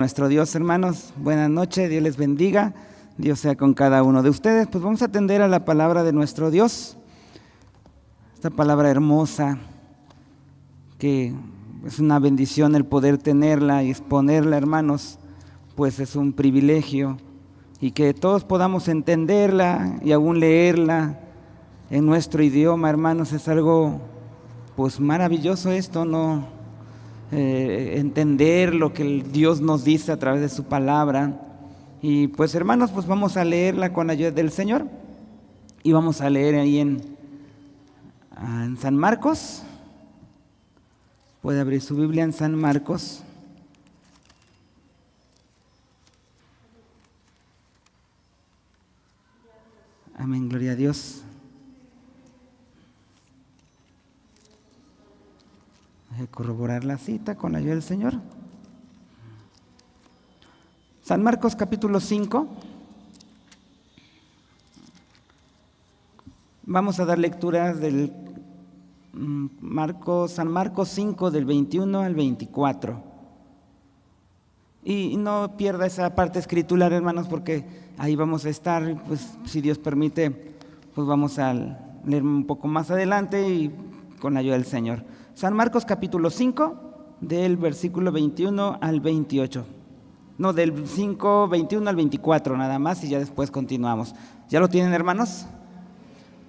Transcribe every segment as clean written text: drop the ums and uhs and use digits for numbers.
Nuestro Dios, hermanos, buenas noches, Dios les bendiga, Dios sea con cada uno de ustedes. Pues vamos a atender a la palabra de nuestro Dios, esta palabra hermosa, que es una bendición el poder tenerla y exponerla, hermanos, pues es un privilegio, y que todos podamos entenderla y aún leerla en nuestro idioma, hermanos, es algo pues maravilloso esto, ¿no? Entender lo que Dios nos dice a través de su palabra. Y pues hermanos, pues vamos a leerla con la ayuda del Señor, y vamos a leer ahí en San Marcos. Puede abrir su Biblia en San Marcos. Amén, gloria a Dios. Voy a corroborar la cita con la ayuda del Señor. San Marcos capítulo 5. Vamos a dar lecturas del San Marcos 5 del 21 al 24. Y no pierda esa parte escritural, hermanos, porque ahí vamos a estar, pues si Dios permite, pues vamos a leer un poco más adelante y con la ayuda del Señor. San Marcos capítulo 5, del versículo 21 al 28. No, del 5, 21 al 24 nada más, y ya después continuamos. ¿Ya lo tienen, hermanos?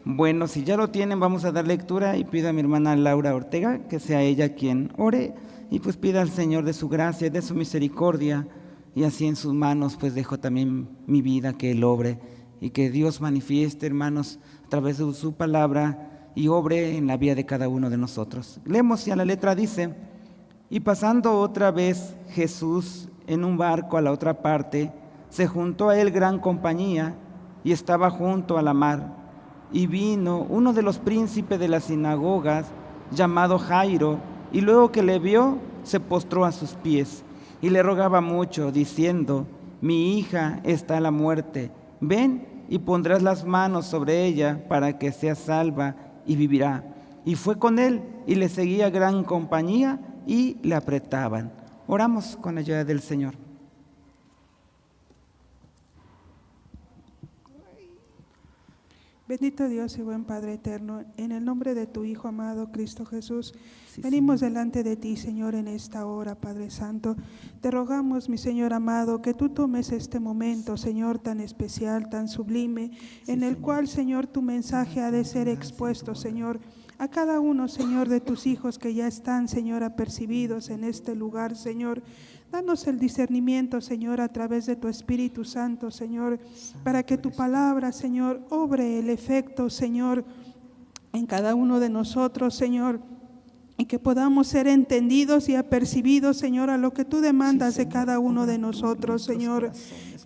Bueno, si ya lo tienen, vamos a dar lectura, y pido a mi hermana Laura Ortega que sea ella quien ore, y pues pida al Señor de su gracia, de su misericordia, y así en sus manos pues dejo también mi vida, que Él obre, y que Dios manifieste, hermanos, a través de su palabra, y obre en la vida de cada uno de nosotros. Leemos, y a la letra dice: y pasando otra vez Jesús en un barco a la otra parte, se juntó a él gran compañía, y estaba junto a la mar. Y vino uno de los príncipes de las sinagogas, llamado Jairo, y luego que le vio, se postró a sus pies, y le rogaba mucho, diciendo: mi hija está a la muerte, ven y pondrás las manos sobre ella, para que sea salva y vivirá. Y fue con él, y le seguía gran compañía, y le apretaban. Oramos con la ayuda del Señor. Bendito Dios y buen Padre eterno, en el nombre de tu Hijo amado, Cristo Jesús, venimos delante de ti, Señor, en esta hora, Padre Santo. Te rogamos, mi Señor amado, que tú tomes este momento, Señor, tan especial, tan sublime, en el cual, Señor, tu mensaje ha de ser expuesto, Señor, a cada uno, Señor, de tus hijos que ya están, Señor, apercibidos en este lugar, Señor. Danos el discernimiento, Señor, a través de tu Espíritu Santo, Señor, para que tu palabra, Señor, obre el efecto, Señor, en cada uno de nosotros, Señor, y que podamos ser entendidos y apercibidos, Señor, a lo que tú demandas de cada uno de nosotros, Señor.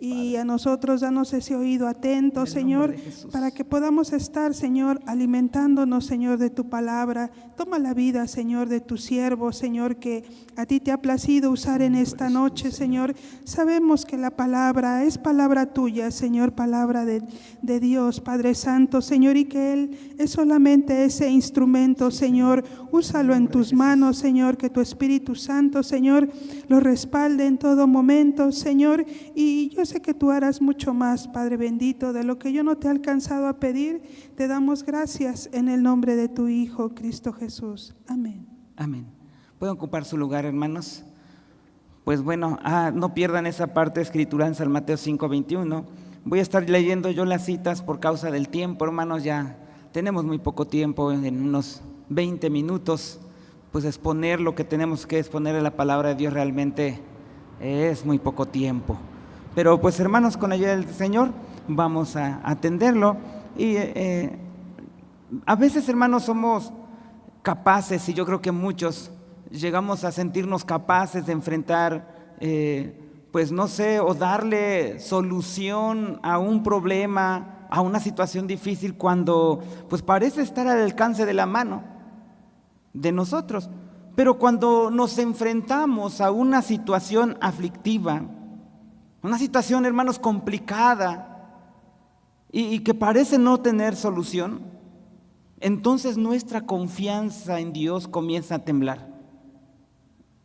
Y a nosotros danos ese oído atento, Señor, para que podamos estar, Señor, alimentándonos, Señor, de tu palabra. Toma la vida, Señor, de tu siervo, Señor, que a ti te ha placido usar en esta noche, Señor. Sabemos que la palabra es palabra tuya, Señor, palabra de Dios, Padre Santo, Señor, y que Él es solamente ese instrumento, Señor. Úsalo en tus manos, Señor, que tu Espíritu Santo, Señor, lo respalde en todo momento, Señor, y yo sé que tú harás mucho más, Padre bendito, de lo que yo no te he alcanzado a pedir. Te damos gracias en el nombre de tu Hijo, Cristo Jesús. Amén. Amén. ¿Pueden ocupar su lugar, hermanos? Pues bueno, no pierdan esa parte escritural en San Mateo 5:21. Voy a estar leyendo yo las citas por causa del tiempo, hermanos, ya tenemos muy poco tiempo, en unos 20 minutos, pues exponer lo que tenemos que exponer a la palabra de Dios realmente es muy poco tiempo. Pero pues hermanos, con la ayuda del Señor vamos a atenderlo. Y a veces, hermanos, somos capaces, y yo creo que muchos llegamos a sentirnos capaces de enfrentar, pues no sé, o darle solución a un problema, a una situación difícil, cuando pues parece estar al alcance de la mano de nosotros. Pero cuando nos enfrentamos a una situación aflictiva, una situación, hermanos, complicada y que parece no tener solución, entonces nuestra confianza en Dios comienza a temblar.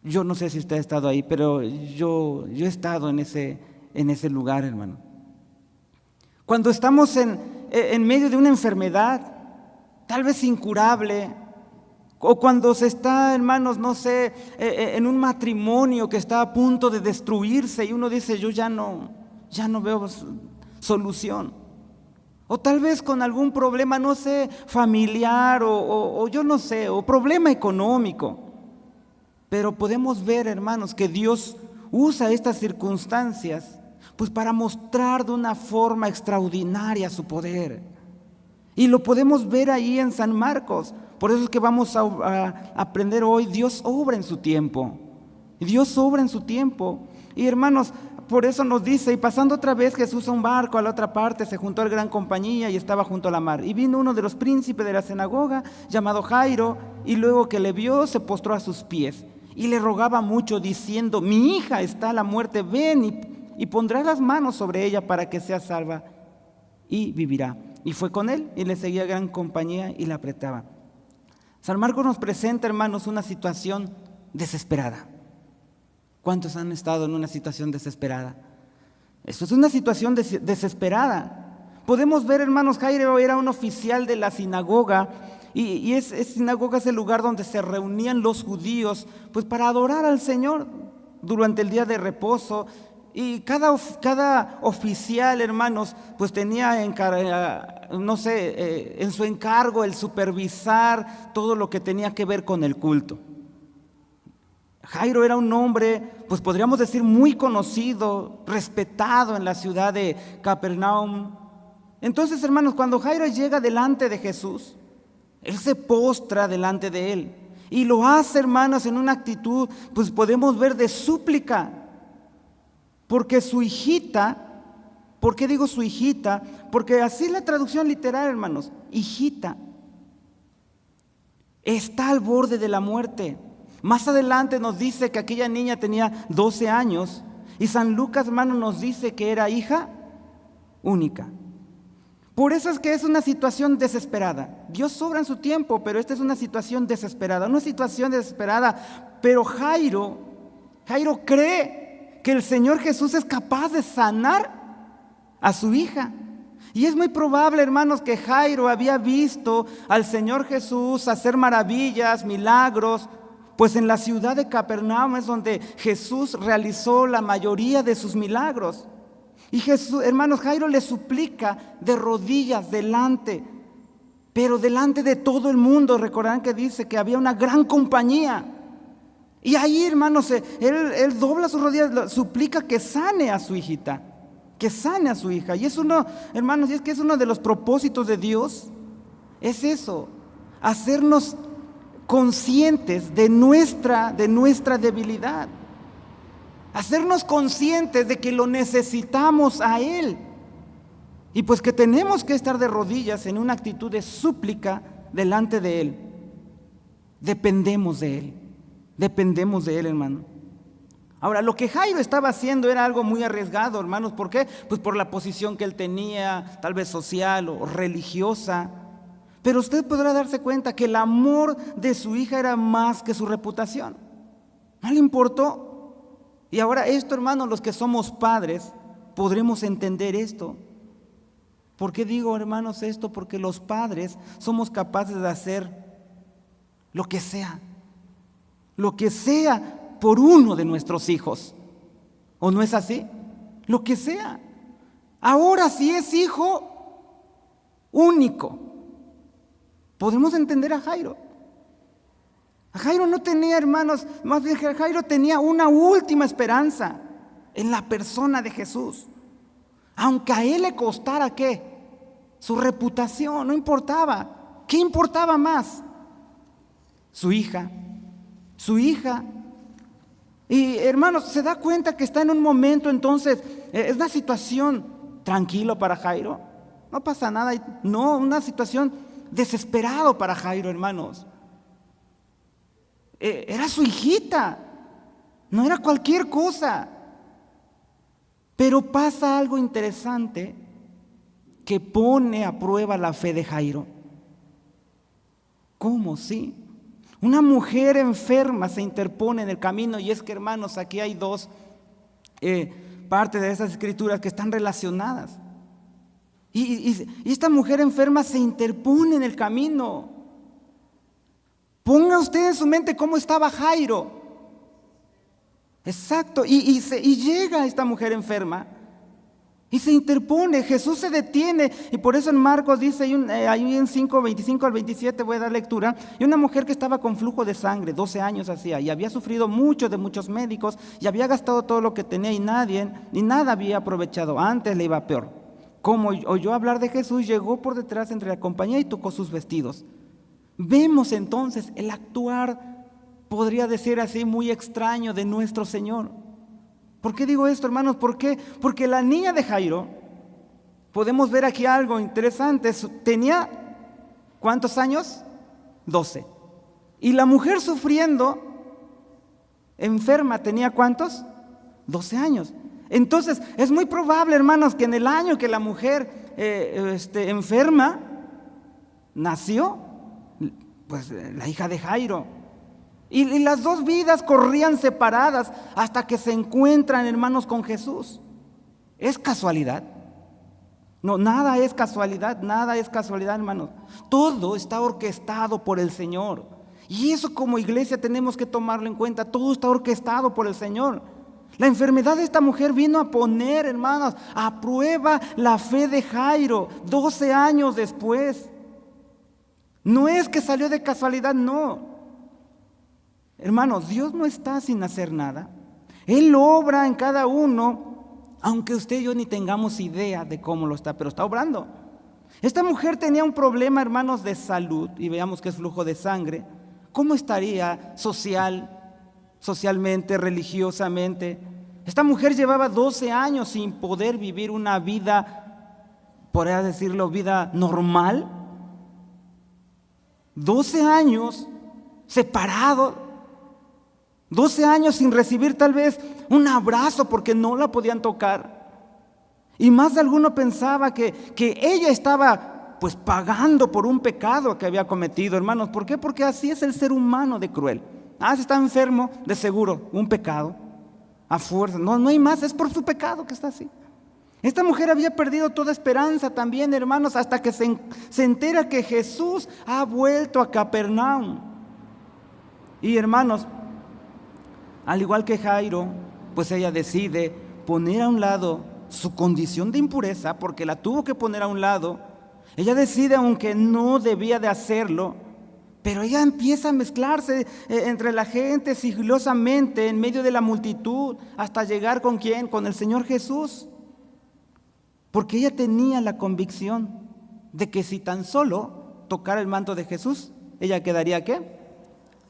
Yo no sé si usted ha estado ahí, pero yo he estado en ese lugar, hermano. Cuando estamos en medio de una enfermedad, tal vez incurable, o cuando se está, hermanos, no sé, en un matrimonio que está a punto de destruirse y uno dice, yo ya no veo solución. O tal vez con algún problema, no sé, familiar o yo no sé, o problema económico. Pero podemos ver, hermanos, que Dios usa estas circunstancias pues para mostrar de una forma extraordinaria su poder. Y lo podemos ver ahí en San Marcos. Por eso es que vamos a aprender hoy, Dios obra en su tiempo. Dios obra en su tiempo. Y hermanos, por eso nos dice, y pasando otra vez Jesús a un barco a la otra parte, se juntó a la gran compañía y estaba junto a la mar. Y vino uno de los príncipes de la sinagoga, llamado Jairo, y luego que le vio, se postró a sus pies. Y le rogaba mucho, diciendo, mi hija está a la muerte, ven y pondrás las manos sobre ella para que sea salva y vivirá. Y fue con él y le seguía gran compañía y la apretaba. San Marcos nos presenta, hermanos, una situación desesperada. ¿Cuántos han estado en una situación desesperada? Esto es una situación desesperada. Podemos ver, hermanos, Jairo era un oficial de la sinagoga y sinagoga es el lugar donde se reunían los judíos pues para adorar al Señor durante el día de reposo. Y cada oficial, hermanos, pues tenía en su encargo el supervisar todo lo que tenía que ver con el culto. Jairo era un hombre, pues podríamos decir muy conocido, respetado en la ciudad de Capernaum. Entonces, hermanos, cuando Jairo llega delante de Jesús, él se postra delante de él y lo hace, hermanos, en una actitud, pues podemos ver de súplica. Porque su hijita, ¿por qué digo su hijita? Porque así es la traducción literal, hermanos, hijita, está al borde de la muerte. Más adelante nos dice que aquella niña tenía 12 años y San Lucas, hermano, nos dice que era hija única. Por eso es que es una situación desesperada. Dios obra en su tiempo, pero esta es una situación desesperada. Una situación desesperada, pero Jairo cree que el Señor Jesús es capaz de sanar a su hija. Y es muy probable, hermanos, que Jairo había visto al Señor Jesús hacer maravillas, milagros, pues en la ciudad de Capernaum es donde Jesús realizó la mayoría de sus milagros. Y Jesús, hermanos, Jairo le suplica de rodillas delante, pero delante de todo el mundo. Recordarán que dice que había una gran compañía. Y ahí, hermanos, él dobla sus rodillas, suplica que sane a su hijita, que sane a su hija. Y es uno, hermanos, y es que es uno de los propósitos de Dios, es eso, hacernos conscientes de nuestra debilidad, hacernos conscientes de que lo necesitamos a Él. Y pues que tenemos que estar de rodillas en una actitud de súplica delante de Él. Dependemos de Él, hermano. Ahora, lo que Jairo estaba haciendo era algo muy arriesgado, hermanos. ¿Por qué? Pues por la posición que él tenía, tal vez social o religiosa. Pero usted podrá darse cuenta que el amor de su hija era más que su reputación. No le importó. Y ahora esto, hermanos, los que somos padres, podremos entender esto. ¿Por qué digo, hermanos, esto? Porque los padres somos capaces de hacer lo que sea por uno de nuestros hijos. ¿O no es así? Lo que sea. Ahora, si es hijo único, podemos entender a Jairo. A Jairo no tenía, hermanos, más bien Jairo tenía una última esperanza en la persona de Jesús. Aunque a él le costara, ¿qué? Su reputación, no importaba. ¿Qué importaba más? Su hija. Y hermanos, se da cuenta que está en un momento, entonces, es una situación tranquilo para Jairo. No pasa nada. No, una situación desesperado para Jairo, hermanos. Era su hijita, no era cualquier cosa. Pero pasa algo interesante que pone a prueba la fe de Jairo. ¿Cómo? Sí. Una mujer enferma se interpone en el camino, y es que, hermanos, aquí hay dos partes de esas escrituras que están relacionadas. Y esta mujer enferma se interpone en el camino. Ponga usted en su mente cómo estaba Jairo. Exacto, y llega esta mujer enferma y se interpone. Jesús se detiene, y por eso en Marcos dice, ahí en 5, 25 al 27 voy a dar lectura, y una mujer que estaba con flujo de sangre, 12 años hacía, y había sufrido mucho de muchos médicos, y había gastado todo lo que tenía, y nada había aprovechado, antes le iba peor. Como oyó hablar de Jesús, llegó por detrás entre la compañía y tocó sus vestidos. Vemos entonces el actuar, podría decir así, muy extraño de nuestro Señor. ¿Por qué digo esto, hermanos? ¿Por qué? Porque la niña de Jairo, podemos ver aquí algo interesante, tenía ¿cuántos años? 12. Y la mujer sufriendo, enferma, ¿tenía cuántos? 12 años. Entonces, es muy probable, hermanos, que en el año que la mujer enferma, nació pues la hija de Jairo. Y las dos vidas corrían separadas hasta que se encuentran, hermanos, con Jesús. ¿Es casualidad? No, nada es casualidad, hermanos. Todo está orquestado por el Señor. Y eso como iglesia tenemos que tomarlo en cuenta. Todo está orquestado por el Señor. La enfermedad de esta mujer vino a poner, hermanos, a prueba la fe de Jairo 12 años después. No es que salió de casualidad, no. Hermanos, Dios no está sin hacer nada. Él obra en cada uno, aunque usted y yo ni tengamos idea de cómo lo está, pero está obrando. Esta mujer tenía un problema, hermanos, de salud, y veamos que es flujo de sangre. ¿Cómo estaría socialmente, religiosamente? Esta mujer llevaba 12 años sin poder vivir una vida, podría decirlo, vida normal. 12 años separado. 12 años sin recibir tal vez un abrazo porque no la podían tocar. Y más de alguno pensaba que ella estaba pues pagando por un pecado que había cometido, hermanos. ¿Por qué? Porque así es el ser humano de cruel. Si está enfermo, de seguro, un pecado. A fuerza, no hay más, es por su pecado que está así. Esta mujer había perdido toda esperanza también, hermanos, hasta que se entera que Jesús ha vuelto a Capernaum. Y hermanos, al igual que Jairo, pues ella decide poner a un lado su condición de impureza, porque la tuvo que poner a un lado. Ella decide, aunque no debía de hacerlo, pero ella empieza a mezclarse entre la gente sigilosamente, en medio de la multitud, hasta llegar ¿con quién? Con el Señor Jesús. Porque ella tenía la convicción de que si tan solo tocara el manto de Jesús, ella quedaría ¿qué?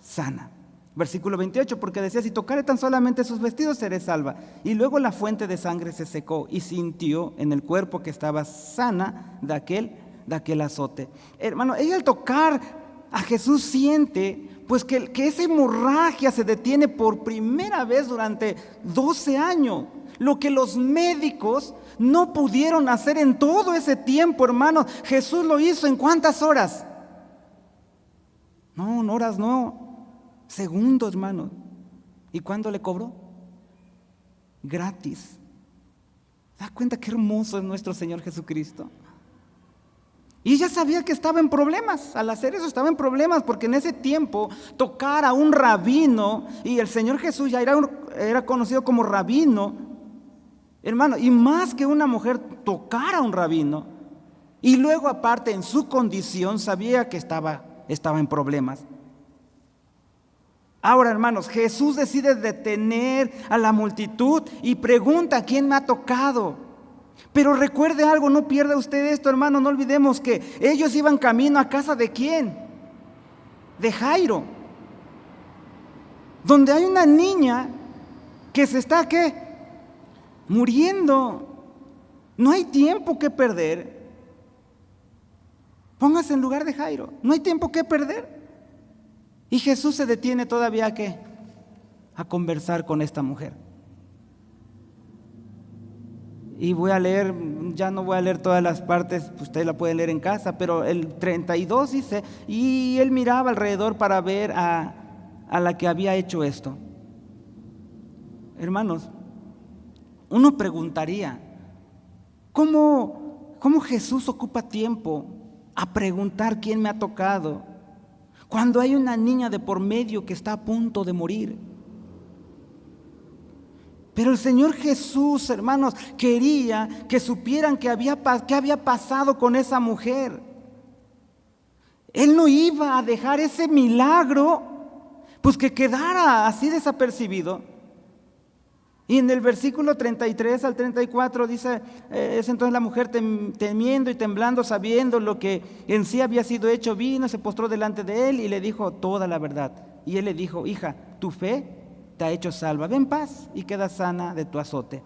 Sana. Versículo 28, porque decía, si tocare tan solamente sus vestidos, seré salva. Y luego la fuente de sangre se secó y sintió en el cuerpo que estaba sana de aquel azote. Hermano, ella al tocar a Jesús siente pues que esa hemorragia se detiene por primera vez durante 12 años. Lo que los médicos no pudieron hacer en todo ese tiempo, hermano, Jesús lo hizo ¿en cuántas horas? No, horas no. Segundos, hermano. ¿Y cuándo le cobró? Gratis. ¿Se da cuenta qué hermoso es nuestro Señor Jesucristo? Y ella sabía que estaba en problemas. Al hacer eso estaba en problemas, porque en ese tiempo tocar a un rabino, y el Señor Jesús ya era conocido como rabino, hermano, y más que una mujer tocar a un rabino, y luego aparte en su condición sabía que estaba en problemas. Ahora, hermanos, Jesús decide detener a la multitud y pregunta: ¿quién me ha tocado? Pero recuerde algo, no pierda usted esto, hermano. No olvidemos que ellos iban camino a casa de ¿quién? De Jairo, donde hay una niña que se está ¿qué? Muriendo. No hay tiempo que perder. Póngase en lugar de Jairo. No hay tiempo que perder. Y Jesús se detiene todavía ¿a qué? A conversar con esta mujer. Y voy a leer ya no voy a leer todas las partes, pues usted la puede leer en casa, pero el 32 dice, y él miraba alrededor para ver a la que había hecho esto. Hermanos, uno preguntaría, ¿cómo Jesús ocupa tiempo a preguntar quién me ha tocado cuando hay una niña de por medio que está a punto de morir? Pero el Señor Jesús, hermanos, quería que supieran qué había pasado con esa mujer. Él no iba a dejar ese milagro pues que quedara así desapercibido. Y en el versículo 33 al 34 dice, es entonces la mujer temiendo y temblando, sabiendo lo que en sí había sido hecho, vino, se postró delante de él y le dijo toda la verdad. Y él le dijo, hija, tu fe te ha hecho salva, ve en paz y queda sana de tu azote.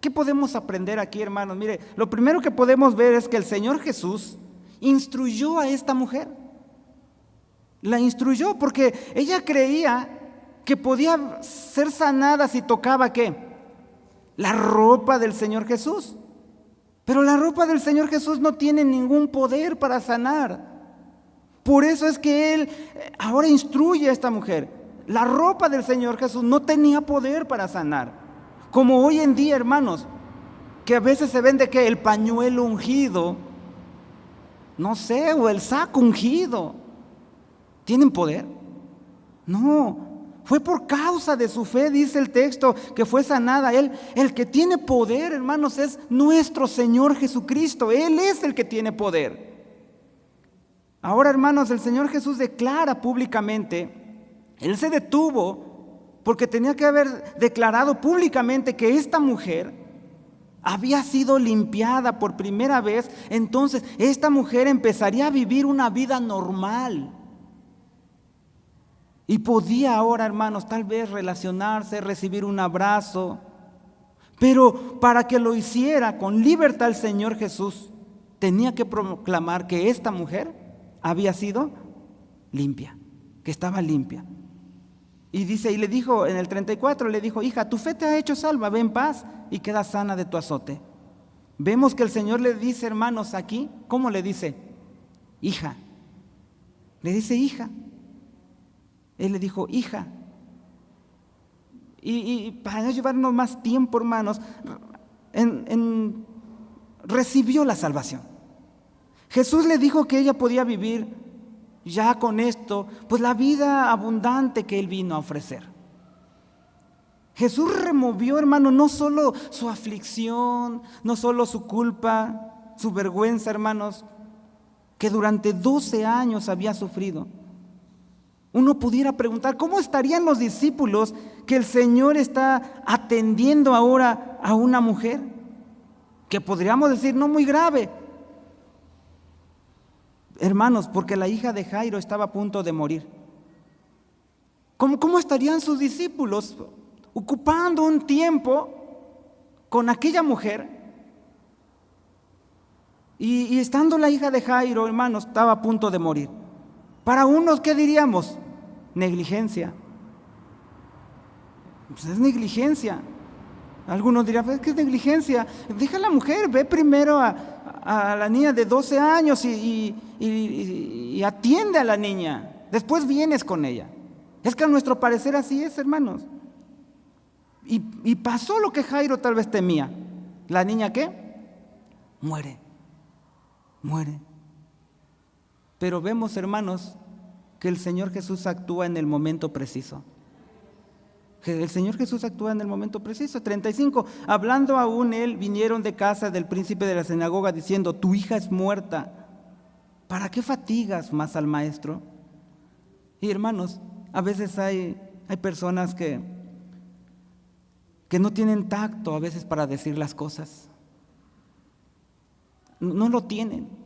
¿Qué podemos aprender aquí, hermanos? Mire, lo primero que podemos ver es que el Señor Jesús instruyó a esta mujer. La instruyó porque ella creía que podía ser sanada si tocaba ¿qué? La ropa del Señor Jesús. Pero la ropa del Señor Jesús no tiene ningún poder para sanar. Por eso es que Él ahora instruye a esta mujer. La ropa del Señor Jesús no tenía poder para sanar. Como hoy en día, hermanos, que a veces se vende que el pañuelo ungido, no sé, o el saco ungido, ¿tienen poder? No. Fue por causa de su fe, dice el texto, que fue sanada. Él, el que tiene poder, hermanos, es nuestro Señor Jesucristo. Él es el que tiene poder. Ahora, hermanos, el Señor Jesús declara públicamente, Él se detuvo porque tenía que haber declarado públicamente que esta mujer había sido limpiada por primera vez. Entonces, esta mujer empezaría a vivir una vida normal. Y podía ahora, hermanos, tal vez relacionarse, recibir un abrazo. Pero para que lo hiciera con libertad el Señor Jesús, tenía que proclamar que esta mujer había sido limpia, que estaba limpia. Y dice, y le dijo en el 34, le dijo, hija, tu fe te ha hecho salva, ve en paz y queda sana de tu azote. Vemos que el Señor le dice, hermanos, aquí, ¿cómo le dice? Hija. Le dice hija. Él le dijo, hija. Y para no llevarnos más tiempo, hermanos, recibió la salvación. Jesús le dijo que ella podía vivir ya con esto, pues la vida abundante que Él vino a ofrecer. Jesús removió, hermano, no solo su aflicción, no solo su culpa, su vergüenza, hermanos, que durante 12 años había sufrido. Uno pudiera preguntar, ¿cómo estarían los discípulos que el Señor está atendiendo ahora a una mujer? Que podríamos decir, no muy grave. Hermanos, porque la hija de Jairo estaba a punto de morir. ¿Cómo estarían sus discípulos ocupando un tiempo con aquella mujer? Y estando la hija de Jairo, hermanos, estaba a punto de morir. Para unos, ¿qué diríamos? Negligencia. Pues es negligencia. Algunos dirían, pues, ¿qué es negligencia? Deja a la mujer, ve primero a la niña de 12 años y atiende a la niña. Después vienes con ella. Es que a nuestro parecer así es, hermanos. Y pasó lo que Jairo tal vez temía. ¿La niña qué? Muere. Pero vemos, hermanos, que el Señor Jesús actúa en el momento preciso. El Señor Jesús actúa en el momento preciso. 35, hablando aún él, vinieron de casa del príncipe de la sinagoga diciendo, tu hija es muerta, ¿para qué fatigas más al maestro? Y hermanos, a veces hay personas que no tienen tacto a veces para decir las cosas. No lo tienen.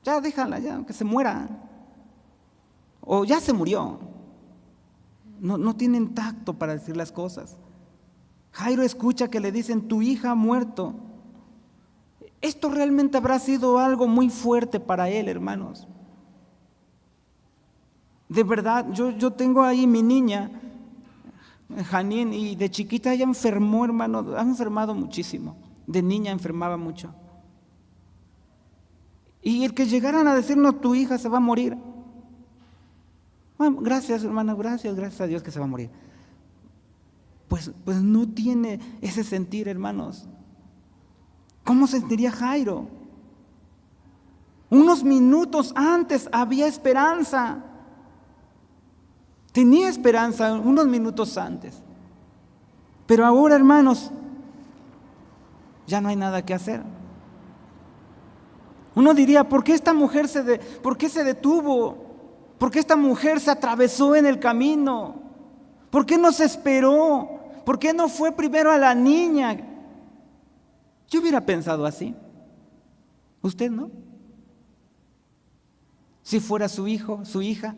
Ya déjala, ya, que se muera. O ya se murió. No tienen tacto para decir las cosas. Jairo escucha que le dicen, tu hija ha muerto. Esto realmente habrá sido algo muy fuerte para él, hermanos. De verdad, yo tengo ahí mi niña, Janine, y de chiquita ella enfermó, hermano, ha enfermado muchísimo. de niña enfermaba mucho. Y el que llegaran a decirnos, tu hija se va a morir. Bueno, gracias, hermana, gracias a Dios que se va a morir. Pues no tiene ese sentir, hermanos. ¿Cómo sentiría Jairo? Unos minutos antes había esperanza. Tenía esperanza unos minutos antes. Pero ahora, hermanos, ya no hay nada que hacer. Uno diría, ¿por qué esta mujer por qué se detuvo? ¿Por qué esta mujer se atravesó en el camino? ¿Por qué no se esperó? ¿Por qué no fue primero a la niña? Yo hubiera pensado así. ¿Usted no? Si fuera su hijo, su hija.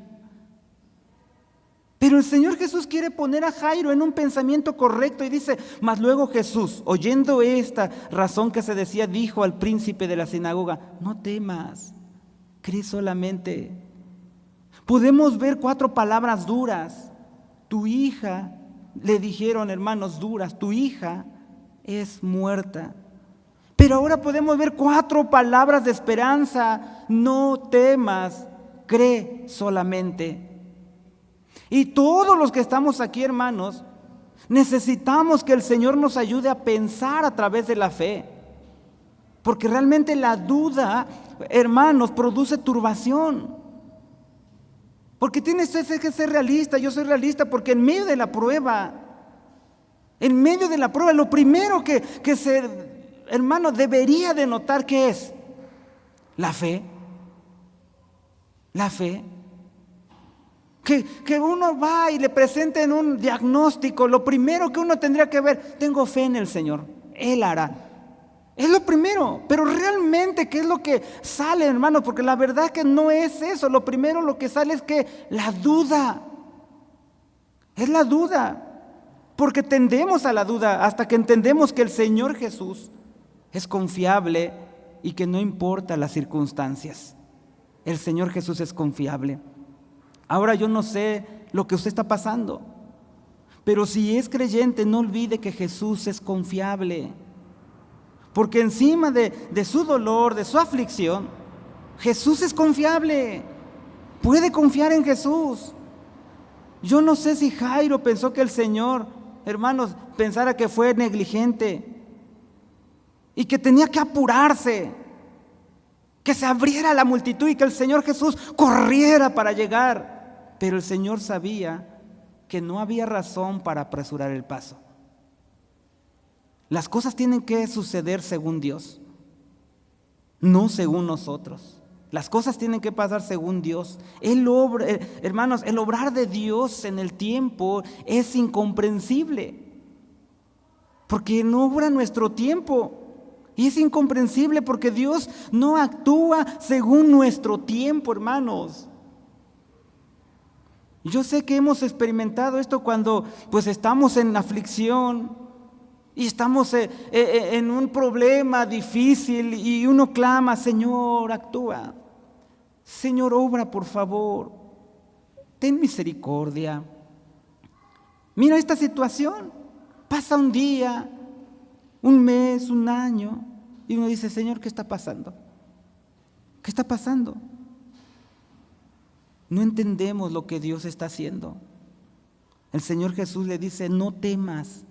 Pero el Señor Jesús quiere poner a Jairo en un pensamiento correcto y dice, mas luego Jesús, oyendo esta razón que se decía, dijo al príncipe de la sinagoga, no temas, cree solamente. Podemos ver 4 palabras duras. Tu hija, le dijeron hermanos duras, tu hija es muerta. Pero ahora podemos ver 4 palabras de esperanza, no temas, cree solamente. Y todos los que estamos aquí, hermanos, necesitamos que el Señor nos ayude a pensar a través de la fe. Porque realmente la duda, hermanos, produce turbación. Porque tienes que ser realista, yo soy realista, porque en medio de la prueba, lo primero que hermano, debería de notar que es la fe. La fe. Que uno va y le presenten un diagnóstico, lo primero que uno tendría que ver, tengo fe en el Señor, Él hará. Es lo primero, pero realmente, ¿qué es lo que sale, hermano? Porque la verdad que no es eso. Lo primero lo que sale es que la duda. Es la duda. Porque tendemos a la duda hasta que entendemos que el Señor Jesús es confiable y que no importa las circunstancias. El Señor Jesús es confiable. Ahora yo no sé lo que usted está pasando, pero si es creyente, no olvide que Jesús es confiable. Porque encima de su dolor, de su aflicción, Jesús es confiable. Puede confiar en Jesús. Yo no sé si Jairo pensó que el Señor, hermanos, pensara que fue negligente y que tenía que apurarse, que se abriera la multitud y que el Señor Jesús corriera para llegar. Pero el Señor sabía que no había razón para apresurar el paso. Las cosas tienen que suceder según Dios, no según nosotros. Las cosas tienen que pasar según Dios. Hermanos, el obrar de Dios en el tiempo es incomprensible, porque no obra nuestro tiempo. Y es incomprensible porque Dios no actúa según nuestro tiempo, hermanos. Yo sé que hemos experimentado esto cuando pues estamos en aflicción y estamos en un problema difícil y uno clama, Señor, actúa. Señor, obra por favor. Ten misericordia. Mira esta situación. Pasa un día, un mes, un año y uno dice, Señor, ¿qué está pasando? ¿Qué está pasando? No entendemos lo que Dios está haciendo. El Señor Jesús le dice, no temas,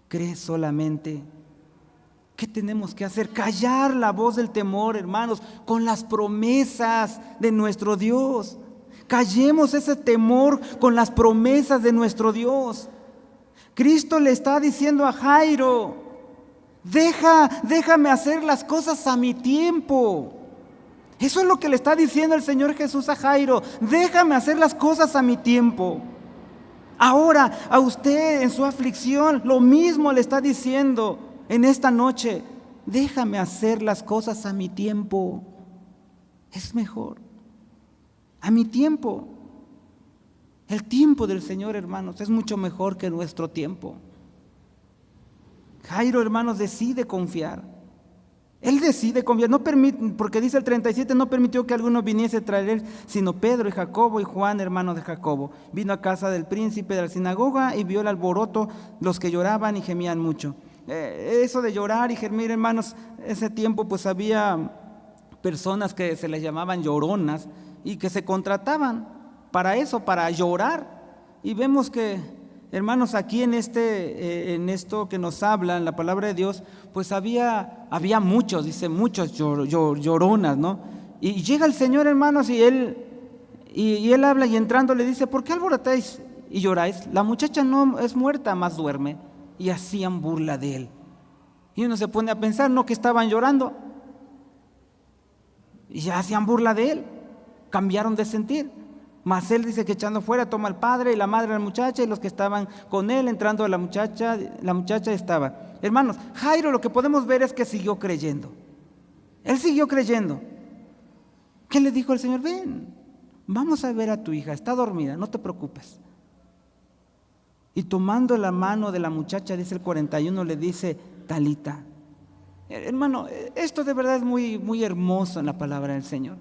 cree solamente. ¿Qué tenemos que hacer? Callar la voz del temor, hermanos, con las promesas de nuestro Dios. Callemos ese temor con las promesas de nuestro Dios. Cristo le está diciendo a Jairo, déjame hacer las cosas a mi tiempo. Eso es lo que le está diciendo el Señor Jesús a Jairo. Déjame hacer las cosas a mi tiempo. Ahora a usted en su aflicción lo mismo le está diciendo en esta noche. Déjame hacer las cosas a mi tiempo. Es mejor. A mi tiempo. El tiempo del Señor, hermanos, es mucho mejor que nuestro tiempo. Jairo, hermanos, decide confiar. Él decide confiar, porque dice el 37, no permitió que alguno viniese tras él, sino Pedro y Jacobo y Juan, hermanos de Jacobo. Vino a casa del príncipe de la sinagoga y vio el alboroto, los que lloraban y gemían mucho. eso de llorar y gemir, hermanos, ese tiempo pues había personas que se les llamaban lloronas y que se contrataban para eso, para llorar. Y vemos que, hermanos, aquí en esto que nos habla, en la palabra de Dios, pues había muchos, dice muchos lloronas, ¿no? Y llega el Señor, hermanos, y él habla, y entrando le dice: ¿por qué alborotáis y lloráis? La muchacha no es muerta, más duerme. Y hacían burla de él. Y uno se pone a pensar, no, que estaban llorando, y ya hacían burla de él, cambiaron de sentir. Mas él dice que echando fuera toma al padre y la madre de la muchacha y los que estaban con él. Entrando a la muchacha estaba. Hermanos, Jairo, lo que podemos ver es que siguió creyendo. Él siguió creyendo. ¿Qué le dijo el Señor? Ven, vamos a ver a tu hija, está dormida, no te preocupes. Y tomando la mano de la muchacha, dice el 41, le dice: Talita. Hermano, esto de verdad es muy, muy hermoso en la palabra del Señor.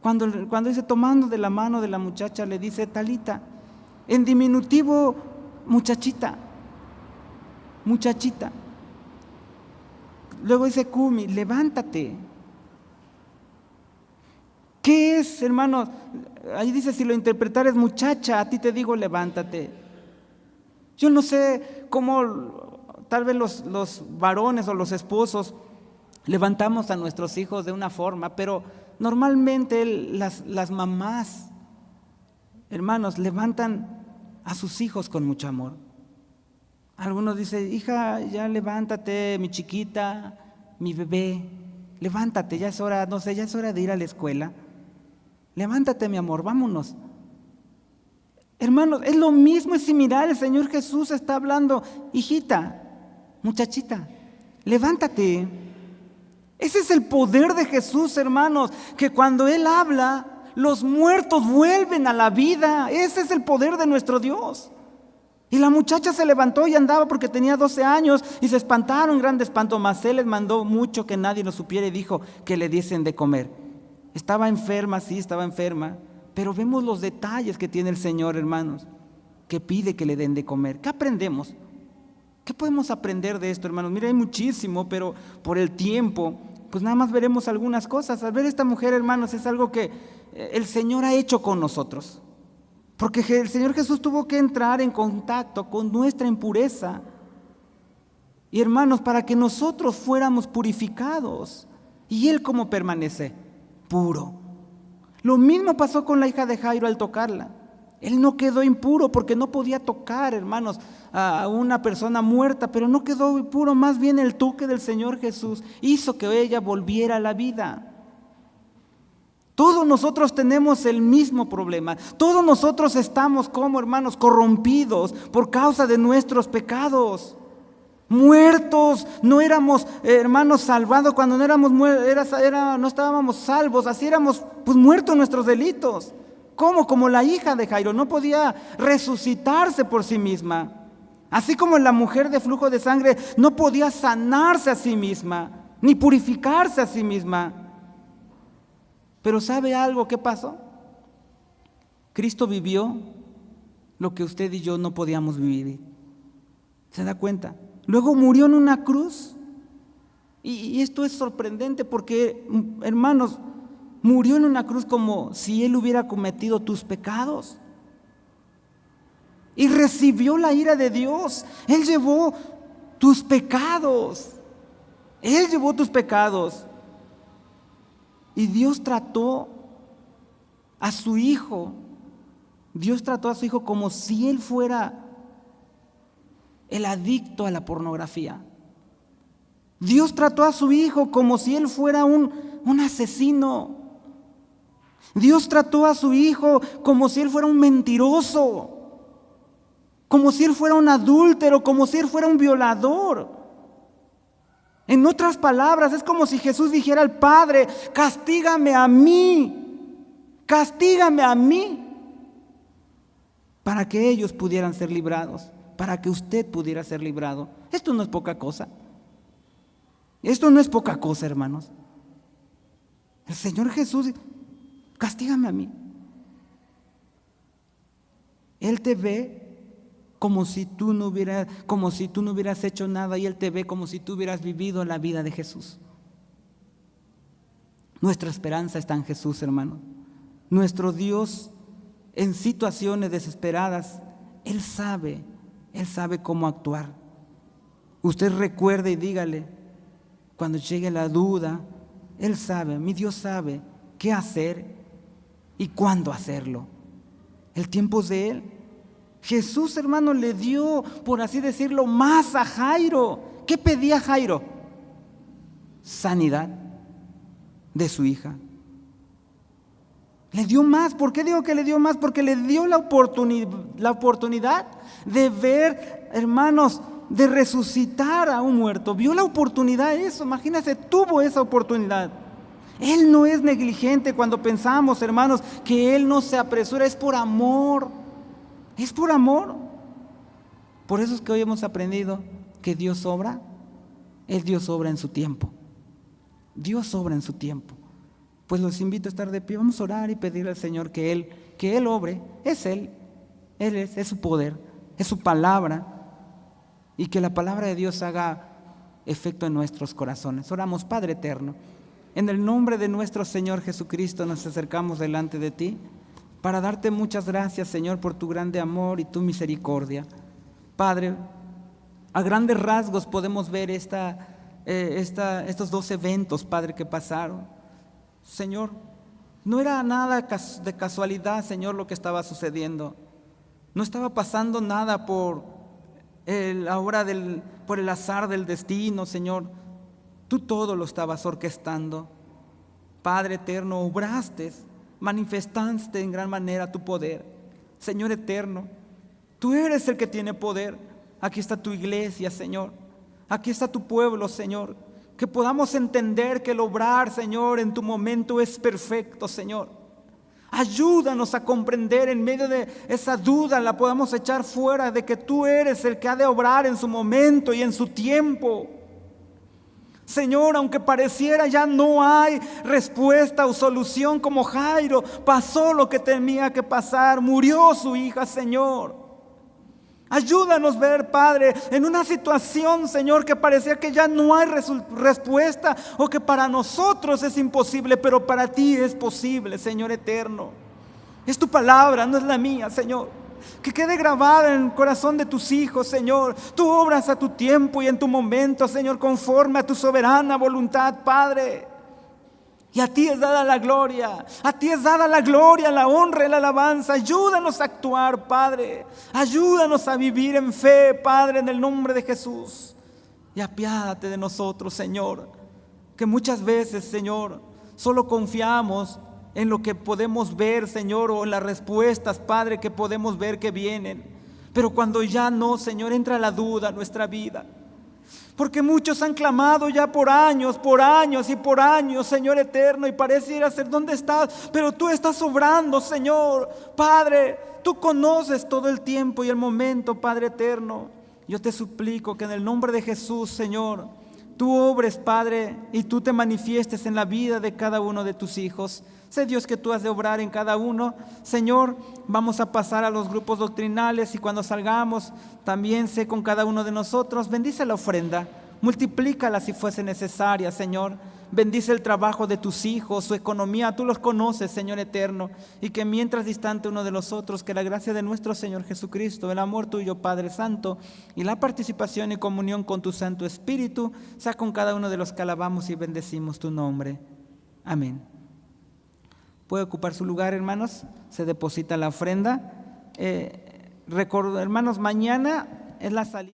Cuando dice tomando de la mano de la muchacha, le dice Talita, en diminutivo, muchachita. Luego dice Kumi, levántate. ¿Qué es, hermanos? Ahí dice, si lo interpretares muchacha, a ti te digo levántate. Yo no sé cómo tal vez los varones o los esposos levantamos a nuestros hijos de una forma, pero normalmente las mamás, hermanos, levantan a sus hijos con mucho amor. Algunos dicen: hija, ya levántate, mi chiquita, mi bebé, levántate, ya es hora, no sé, ya es hora de ir a la escuela. Levántate, mi amor, vámonos. Hermanos, es lo mismo, es similar. El Señor Jesús está hablando: hijita, muchachita, levántate. Ese es el poder de Jesús, hermanos, que cuando Él habla, los muertos vuelven a la vida. Ese es el poder de nuestro Dios. Y la muchacha se levantó y andaba porque tenía 12 años y se espantaron, grande espanto, mas Él les mandó mucho que nadie lo supiera y dijo que le diesen de comer. Estaba enferma, sí, estaba enferma, pero vemos los detalles que tiene el Señor, hermanos, que pide que le den de comer. ¿Qué aprendemos? ¿Qué podemos aprender de esto, hermanos? Mira, hay muchísimo, pero por el tiempo, pues nada más veremos algunas cosas. Al ver esta mujer, hermanos, es algo que el Señor ha hecho con nosotros. Porque el Señor Jesús tuvo que entrar en contacto con nuestra impureza. Y hermanos, para que nosotros fuéramos purificados. ¿Y Él cómo permanece? Puro. Lo mismo pasó con la hija de Jairo al tocarla. Él no quedó impuro porque no podía tocar, hermanos, a una persona muerta, pero no quedó impuro. Más bien el toque del Señor Jesús hizo que ella volviera a la vida. Todos nosotros tenemos el mismo problema. Todos nosotros estamos como, hermanos, corrompidos por causa de nuestros pecados. Muertos, no éramos, hermanos, salvados cuando no éramos no estábamos salvos, así éramos pues muertos en nuestros delitos. ¿Cómo? Como la hija de Jairo no podía resucitarse por sí misma. Así como la mujer de flujo de sangre no podía sanarse a sí misma, ni purificarse a sí misma. Pero ¿sabe algo qué pasó? Cristo vivió lo que usted y yo no podíamos vivir. ¿Se da cuenta? Luego murió en una cruz. Y esto es sorprendente porque, hermanos, murió en una cruz como si Él hubiera cometido tus pecados. Y recibió la ira de Dios. Él llevó tus pecados. Él llevó tus pecados. Y Dios trató a su Hijo. Dios trató a su Hijo como si Él fuera el adicto a la pornografía. Dios trató a su Hijo como si Él fuera un asesino. Dios trató a su Hijo como si Él fuera un mentiroso, como si Él fuera un adúltero, como si Él fuera un violador. En otras palabras, es como si Jesús dijera al Padre: castígame a mí, para que ellos pudieran ser librados, para que usted pudiera ser librado. Esto no es poca cosa. Esto no es poca cosa, hermanos. El Señor Jesús: castígame a mí. Él te ve como si tú no hubieras hecho nada, y Él te ve como si tú hubieras vivido la vida de Jesús. Nuestra esperanza está en Jesús, hermano. Nuestro Dios, en situaciones desesperadas, Él sabe cómo actuar. Usted recuerde y dígale, cuando llegue la duda, Él sabe, mi Dios sabe qué hacer y cuándo hacerlo. El tiempo es de Él. Jesús, hermano, le dio, por así decirlo, más a Jairo. ¿Qué pedía Jairo? Sanidad de su hija. Le dio más. ¿Por qué digo que le dio más? Porque le dio la oportunidad de ver, hermanos, de resucitar a un muerto. Vio la oportunidad, eso, imagínense, tuvo esa oportunidad. Él no es negligente cuando pensamos, hermanos, que Él no se apresura, es por amor. Es por amor. Por eso es que hoy hemos aprendido que Dios obra. Dios obra en su tiempo. Dios obra en su tiempo. Pues los invito a estar de pie. Vamos a orar y pedirle al Señor que Él obre. Es Él. Es su poder, es su palabra. Y que la palabra de Dios haga efecto en nuestros corazones. Oramos, Padre eterno. En el nombre de nuestro Señor Jesucristo nos acercamos delante de ti para darte muchas gracias, Señor, por tu grande amor y tu misericordia. Padre, a grandes rasgos podemos ver estos dos eventos, Padre, que pasaron. Señor, no era nada de casualidad, Señor, lo que estaba sucediendo. No estaba pasando nada por el azar del destino, Señor. Tú todo lo estabas orquestando. Padre eterno, obraste, manifestaste en gran manera tu poder. Señor eterno, tú eres el que tiene poder. Aquí está tu iglesia, Señor. Aquí está tu pueblo, Señor. Que podamos entender que el obrar, Señor, en tu momento es perfecto, Señor. Ayúdanos a comprender en medio de esa duda, la podamos echar fuera de que tú eres el que ha de obrar en su momento y en su tiempo. Señor, aunque pareciera ya no hay respuesta o solución, como Jairo, pasó lo que tenía que pasar, murió su hija, Señor. Ayúdanos a ver, Padre, en una situación, Señor, que parecía que ya no hay respuesta, o que para nosotros es imposible, pero para ti es posible, Señor eterno. Es tu palabra, no es la mía, Señor. Que quede grabada en el corazón de tus hijos, Señor. Tú obras a tu tiempo y en tu momento, Señor, conforme a tu soberana voluntad, Padre. Y a ti es dada la gloria, a ti es dada la gloria, la honra y la alabanza. Ayúdanos a actuar, Padre. Ayúdanos a vivir en fe, Padre, en el nombre de Jesús. Y apiádate de nosotros, Señor. Que muchas veces, Señor, solo confiamos en lo que podemos ver, Señor, o en las respuestas, Padre, que podemos ver que vienen. Pero cuando ya no, Señor, entra la duda en nuestra vida. Porque muchos han clamado ya por años, Señor eterno, y pareciera ser, ¿dónde estás? Pero tú estás obrando, Señor. Padre, tú conoces todo el tiempo y el momento, Padre eterno. Yo te suplico que en el nombre de Jesús, Señor, tú obres, Padre, y tú te manifiestes en la vida de cada uno de tus hijos. Sé, Dios, que tú has de obrar en cada uno. Señor, vamos a pasar a los grupos doctrinales y cuando salgamos, también sé con cada uno de nosotros. Bendice la ofrenda, multiplícala si fuese necesaria, Señor. Bendice el trabajo de tus hijos, su economía, tú los conoces, Señor eterno. Y que mientras distante uno de los otros, que la gracia de nuestro Señor Jesucristo, el amor tuyo, Padre Santo, y la participación y comunión con tu Santo Espíritu, sea con cada uno de los que alabamos y bendecimos tu nombre. Amén. Puede ocupar su lugar, hermanos. Se deposita la ofrenda. Hermanos, mañana es la salida.